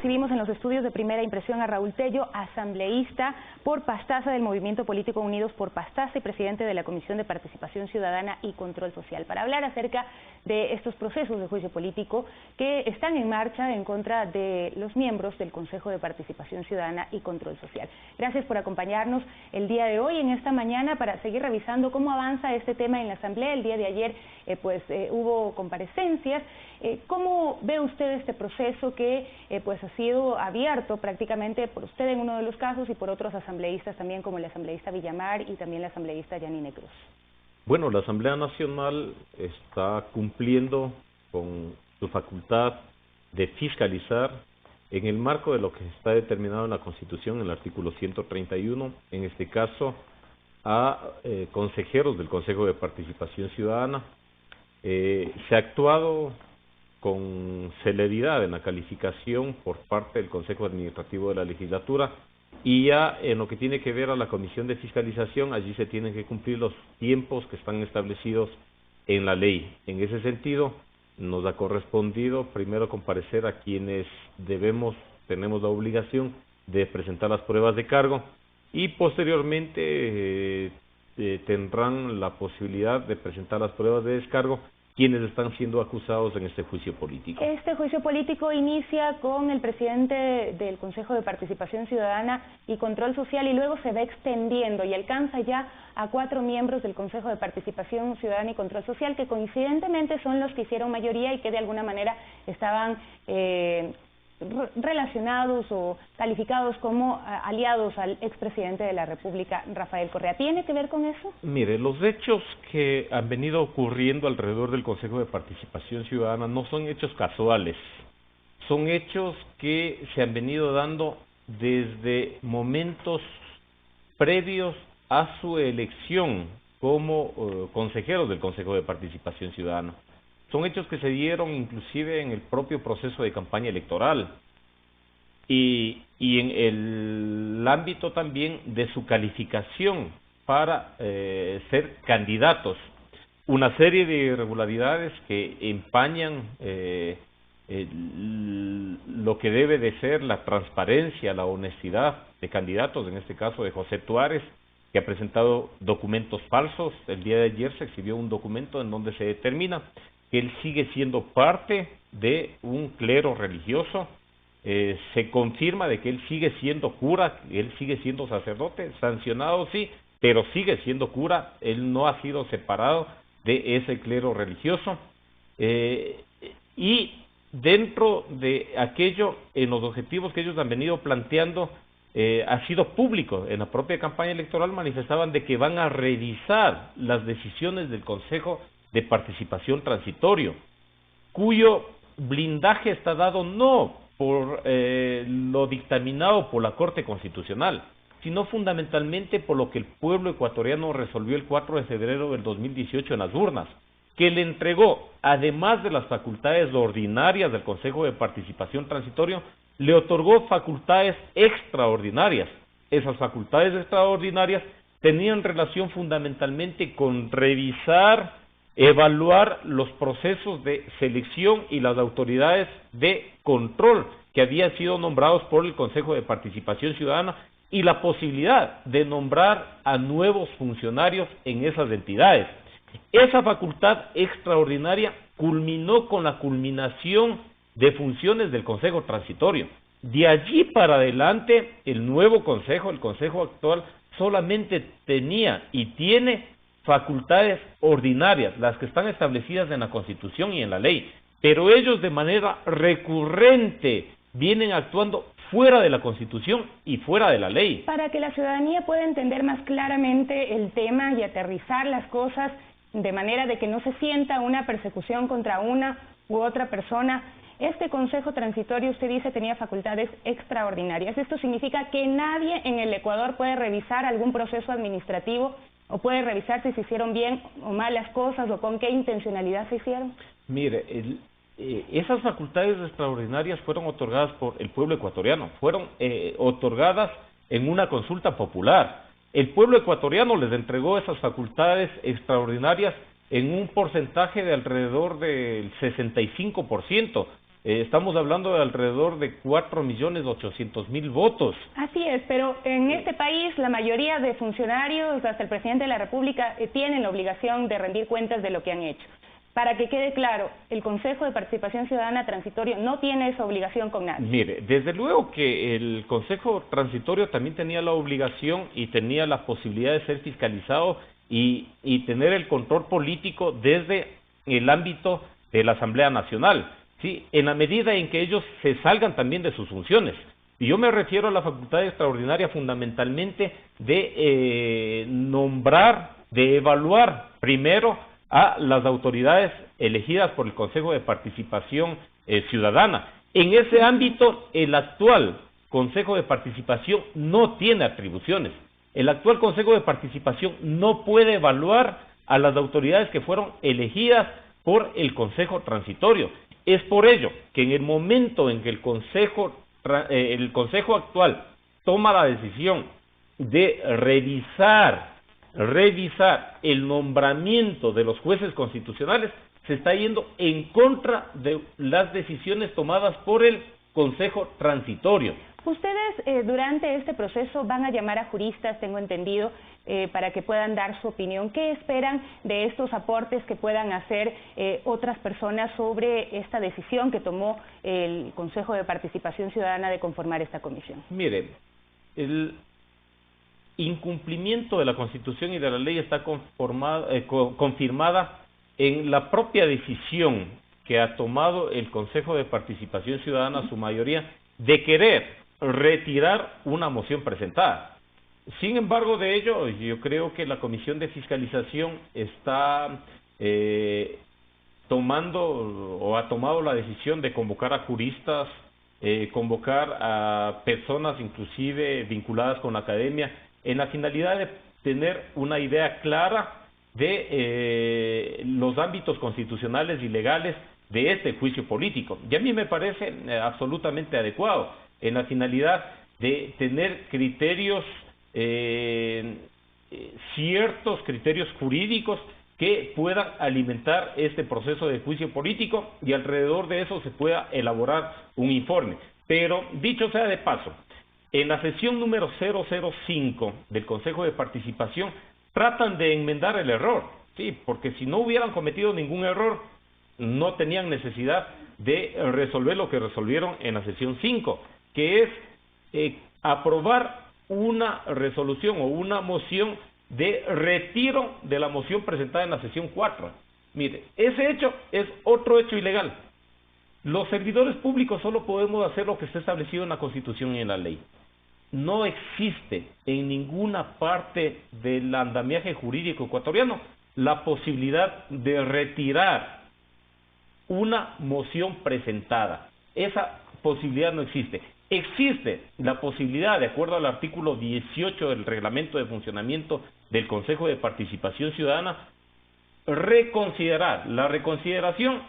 Recibimos en los estudios de Primera Impresión a Raúl Tello, asambleísta por Pastaza del Movimiento Político Unidos por Pastaza y presidente de la Comisión de Participación Ciudadana y Control Social, para hablar acerca de estos procesos de juicio político que están en marcha en contra de los miembros del Consejo de Participación Ciudadana y Control Social. Gracias por acompañarnos el día de hoy, en esta mañana, para seguir revisando cómo avanza este tema en la Asamblea. El día de ayer hubo comparecencias. ¿Cómo ve usted este proceso que ha sido abierto prácticamente por usted en uno de los casos y por otros asambleístas también, como el asambleísta Villamar y también la asambleísta Yanine Cruz? Bueno, la Asamblea Nacional está cumpliendo con su facultad de fiscalizar en el marco de lo que está determinado en la Constitución, en el artículo 131, en este caso a consejeros del Consejo de Participación Ciudadana. Se ha actuado con celeridad en la calificación por parte del Consejo Administrativo de la Legislatura, y ya en lo que tiene que ver a la Comisión de Fiscalización, allí se tienen que cumplir los tiempos que están establecidos en la ley. En ese sentido, nos ha correspondido primero comparecer a quienes tenemos la obligación de presentar las pruebas de cargo, y posteriormente tendrán la posibilidad de presentar las pruebas de descargo quienes están siendo acusados en este juicio político. Este juicio político inicia con el presidente del Consejo de Participación Ciudadana y Control Social y luego se va extendiendo y alcanza ya a 4 miembros del Consejo de Participación Ciudadana y Control Social, que coincidentemente son los que hicieron mayoría y que de alguna manera estaban relacionados o calificados como aliados al expresidente de la República, Rafael Correa. ¿Tiene que ver con eso? Mire, los hechos que han venido ocurriendo alrededor del Consejo de Participación Ciudadana no son hechos casuales, son hechos que se han venido dando desde momentos previos a su elección como consejeros del Consejo de Participación Ciudadana. Son hechos que se dieron inclusive en el propio proceso de campaña electoral y en el ámbito también de su calificación para ser candidatos. Una serie de irregularidades que empañan lo que debe de ser la transparencia, la honestidad de candidatos, en este caso de José Tuárez, que ha presentado documentos falsos. El día de ayer se exhibió un documento en donde se determina que él sigue siendo parte de un clero religioso. Se confirma de que él sigue siendo cura, él sigue siendo sacerdote, sancionado sí, pero sigue siendo cura. Él no ha sido separado de ese clero religioso. Y dentro de aquello, en los objetivos que ellos han venido planteando, ha sido público. En la propia campaña electoral manifestaban de que van a revisar las decisiones del Consejo de Participación Transitorio, cuyo blindaje está dado no por lo dictaminado por la Corte Constitucional, sino fundamentalmente por lo que el pueblo ecuatoriano resolvió el 4 de febrero del 2018 en las urnas, que le entregó, además de las facultades ordinarias del Consejo de Participación Transitorio, le otorgó facultades extraordinarias. Esas facultades extraordinarias tenían relación fundamentalmente con revisar, evaluar los procesos de selección y las autoridades de control que habían sido nombrados por el Consejo de Participación Ciudadana y la posibilidad de nombrar a nuevos funcionarios en esas entidades. Esa facultad extraordinaria culminó con la culminación de funciones del Consejo Transitorio. De allí para adelante, el nuevo Consejo, el Consejo actual, solamente tenía y tiene facultades ordinarias, las que están establecidas en la Constitución y en la ley, pero ellos de manera recurrente vienen actuando fuera de la Constitución y fuera de la ley. Para que la ciudadanía pueda entender más claramente el tema y aterrizar las cosas de manera de que no se sienta una persecución contra una u otra persona, este Consejo Transitorio, usted dice, tenía facultades extraordinarias. ¿Esto significa que nadie en el Ecuador puede revisar algún proceso administrativo o puede revisar si se hicieron bien o mal las cosas o con qué intencionalidad se hicieron? Mire, esas facultades extraordinarias fueron otorgadas por el pueblo ecuatoriano, fueron otorgadas en una consulta popular. El pueblo ecuatoriano les entregó esas facultades extraordinarias en un porcentaje de alrededor del 65%. Estamos hablando de alrededor de 4.800.000 votos. Así es, pero en este país la mayoría de funcionarios, hasta el presidente de la República, tienen la obligación de rendir cuentas de lo que han hecho. Para que quede claro, el Consejo de Participación Ciudadana Transitorio no tiene esa obligación con nadie. Mire, desde luego que el Consejo Transitorio también tenía la obligación y tenía la posibilidad de ser fiscalizado y tener el control político desde el ámbito de la Asamblea Nacional, ¿sí? En la medida en que ellos se salgan también de sus funciones. Y yo me refiero a la facultad extraordinaria fundamentalmente de nombrar, de evaluar primero a las autoridades elegidas por el Consejo de Participación Ciudadana. En ese ámbito, el actual Consejo de Participación no tiene atribuciones. El actual Consejo de Participación no puede evaluar a las autoridades que fueron elegidas por el Consejo Transitorio. Es por ello que en el momento en que el Consejo actual toma la decisión de revisar el nombramiento de los jueces constitucionales, se está yendo en contra de las decisiones tomadas por el Consejo Transitorio. Ustedes durante este proceso van a llamar a juristas, tengo entendido, para que puedan dar su opinión. ¿Qué esperan de estos aportes que puedan hacer otras personas sobre esta decisión que tomó el Consejo de Participación Ciudadana de conformar esta comisión? Mire, el incumplimiento de la Constitución y de la ley está confirmada en la propia decisión que ha tomado el Consejo de Participación Ciudadana, su mayoría, de querer retirar una moción presentada. Sin embargo, de ello, yo creo que la Comisión de Fiscalización está tomando o ha tomado la decisión de convocar a juristas, convocar a personas inclusive vinculadas con la academia, en la finalidad de tener una idea clara de los ámbitos constitucionales y legales de este juicio político. Y a mí me parece absolutamente adecuado, en la finalidad de tener criterios, ciertos criterios jurídicos que puedan alimentar este proceso de juicio político y alrededor de eso se pueda elaborar un informe. Pero, dicho sea de paso, en la sesión número 005 del Consejo de Participación tratan de enmendar el error, sí, porque si no hubieran cometido ningún error, no tenían necesidad de resolver lo que resolvieron en la sesión 5, que es aprobar una resolución o una moción de retiro de la moción presentada en la sesión 4. Mire, ese hecho es otro hecho ilegal. Los servidores públicos solo podemos hacer lo que está establecido en la Constitución y en la ley. No existe en ninguna parte del andamiaje jurídico ecuatoriano la posibilidad de retirar una moción presentada. Esa posibilidad no existe. Existe la posibilidad, de acuerdo al artículo 18 del Reglamento de Funcionamiento del Consejo de Participación Ciudadana, reconsiderar la reconsideración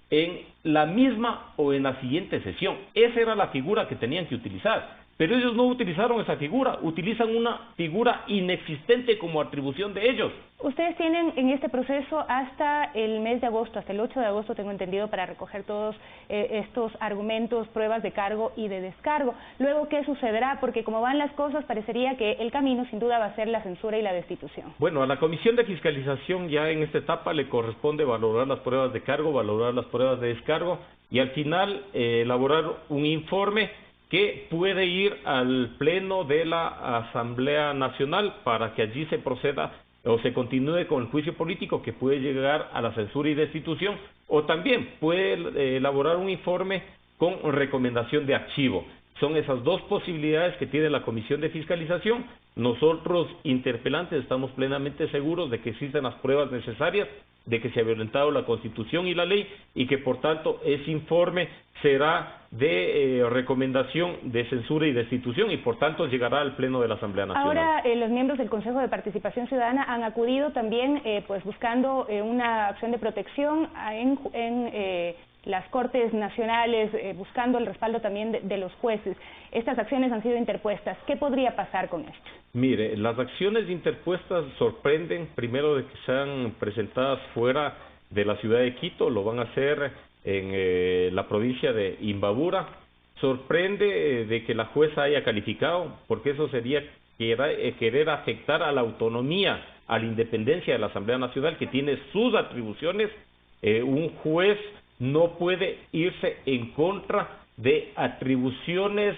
en la misma o en la siguiente sesión. Esa era la figura que tenían que utilizar. Pero ellos no utilizaron esa figura, utilizan una figura inexistente como atribución de ellos. Ustedes tienen en este proceso hasta el mes de agosto, hasta el 8 de agosto tengo entendido, para recoger todos estos argumentos, pruebas de cargo y de descargo. Luego, ¿qué sucederá? Porque como van las cosas, parecería que el camino sin duda va a ser la censura y la destitución. Bueno, a la Comisión de Fiscalización ya en esta etapa le corresponde valorar las pruebas de cargo, valorar las pruebas de descargo y al final elaborar un informe que puede ir al Pleno de la Asamblea Nacional para que allí se proceda o se continúe con el juicio político que puede llegar a la censura y destitución, o también puede elaborar un informe con recomendación de archivo. Son esas dos posibilidades que tiene la Comisión de Fiscalización. Nosotros, interpelantes, estamos plenamente seguros de que existen las pruebas necesarias, de que se ha violentado la Constitución y la ley, y que por tanto ese informe será de recomendación de censura y destitución y por tanto llegará al Pleno de la Asamblea Nacional. Ahora los miembros del Consejo de Participación Ciudadana han acudido también pues buscando una acción de protección en las Cortes Nacionales, buscando el respaldo también de los jueces. Estas acciones han sido interpuestas. ¿Qué podría pasar con esto? Mire, las acciones interpuestas sorprenden, primero, de que sean presentadas fuera de la ciudad de Quito, lo van a hacer en la provincia de Imbabura. Sorprende de que la jueza haya calificado, porque eso sería querer afectar a la autonomía, a la independencia de la Asamblea Nacional, que tiene sus atribuciones. Un juez no puede irse en contra de atribuciones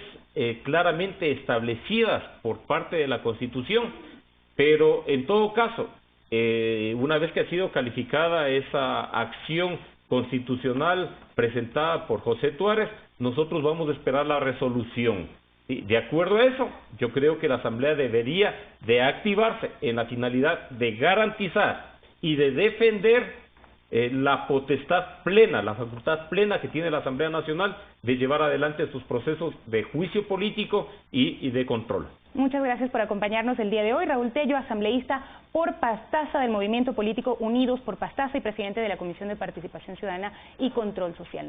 claramente establecidas por parte de la Constitución, pero en todo caso, una vez que ha sido calificada esa acción constitucional presentada por José Tuárez, nosotros vamos a esperar la resolución. De acuerdo a eso, yo creo que la Asamblea debería de activarse en la finalidad de garantizar y de defender la potestad plena, la facultad plena que tiene la Asamblea Nacional de llevar adelante sus procesos de juicio político y de control. Muchas gracias por acompañarnos el día de hoy. Raúl Tello, asambleísta por Pastaza del Movimiento Político Unidos por Pastaza y presidente de la Comisión de Participación Ciudadana y Control Social.